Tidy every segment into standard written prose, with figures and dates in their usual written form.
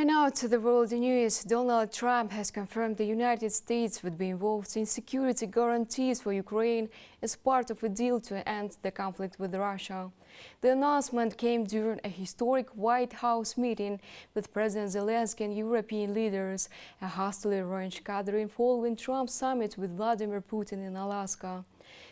And now to the world news. Donald Trump has confirmed the United States would be involved in security guarantees for Ukraine as part of a deal to end the conflict with Russia. The announcement came during a historic White House meeting with President Zelenskyy and European leaders, a hastily arranged gathering following Trump's summit with Vladimir Putin in Alaska.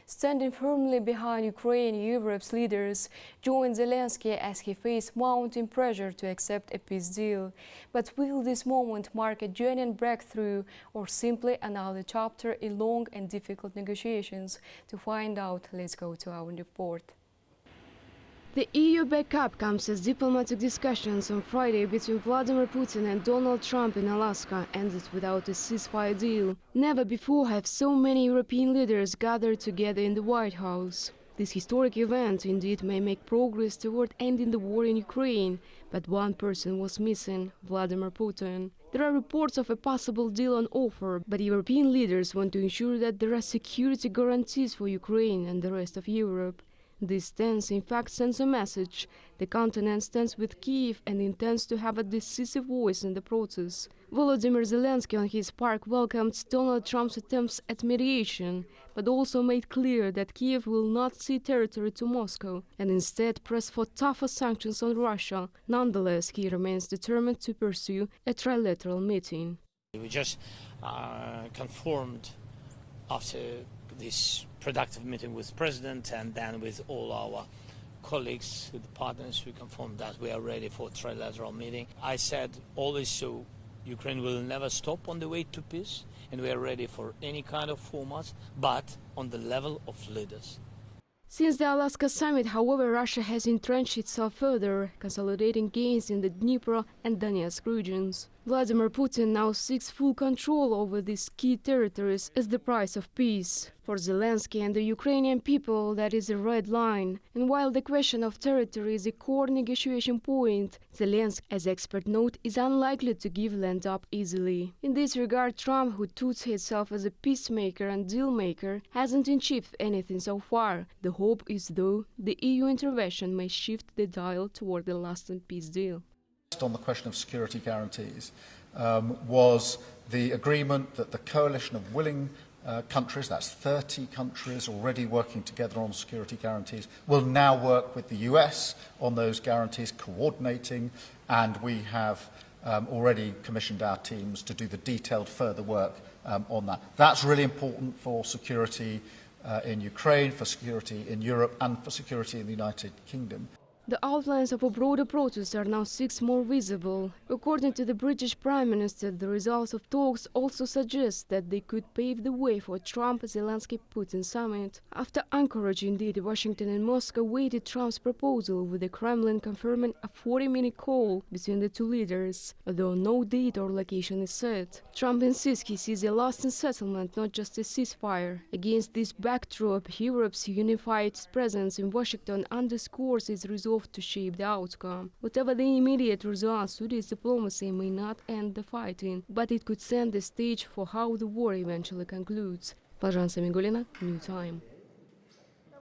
Standing firmly behind Ukraine, Europe's leaders joined Zelenskyy as he faced mounting pressure to accept a peace deal. But will this moment mark a genuine breakthrough or simply another chapter in long and difficult negotiations? To find out, let's go to our report. The EU backup comes as diplomatic discussions on Friday between Vladimir Putin and Donald Trump in Alaska ended without a ceasefire deal. Never before have so many European leaders gathered together in the White House. This historic event indeed may make progress toward ending the war in Ukraine, but one person was missing, Vladimir Putin. There are reports of a possible deal on offer, but European leaders want to ensure that there are security guarantees for Ukraine and the rest of Europe. This stance, in fact, sends a message. The continent stands with Kyiv and intends to have a decisive voice in the process. Volodymyr Zelenskyy on his part welcomed Donald Trump's attempts at mediation, but also made clear that Kyiv will not cede territory to Moscow and instead press for tougher sanctions on Russia. Nonetheless, he remains determined to pursue a trilateral meeting. We just confirmed after this productive meeting with the President and then with all our colleagues, with the partners, we confirmed that we are ready for a trilateral meeting. I said always so, Ukraine will never stop on the way to peace and we are ready for any kind of formats, but on the level of leaders. Since the Alaska summit, however, Russia has entrenched itself further, consolidating gains in the Dnipro and Donetsk regions. Vladimir Putin now seeks full control over these key territories as the price of peace. For Zelenskyy and the Ukrainian people, that is a red line. And while the question of territory is a core negotiation point, Zelenskyy, as experts note, is unlikely to give land up easily. In this regard, Trump, who touts himself as a peacemaker and deal-maker, hasn't achieved anything so far. The hope is, though, the EU intervention may shift the dial toward a lasting peace deal. On the question of security guarantees was the agreement that the coalition of willing countries, that's 30 countries already working together on security guarantees, will now work with the US on those guarantees, coordinating, and we have already commissioned our teams to do the detailed further work on that. That's really important for security in Ukraine, for security in Europe, and for security in the United Kingdom. The outlines of a broader protest are now 6 more visible. According to the British Prime Minister, the results of talks also suggest that they could pave the way for a Trump-Zelenskyy-Putin summit. After Anchorage, indeed, Washington and Moscow awaited Trump's proposal, with the Kremlin confirming a 40-minute call between the two leaders, although no date or location is set. Trump insists he sees a lasting settlement, not just a ceasefire. Against this backdrop, Europe's unified presence in Washington underscores its resolve to shape the outcome. Whatever the immediate result, Swedish diplomacy may not end the fighting, but it could set the stage for how the war eventually concludes. New Time.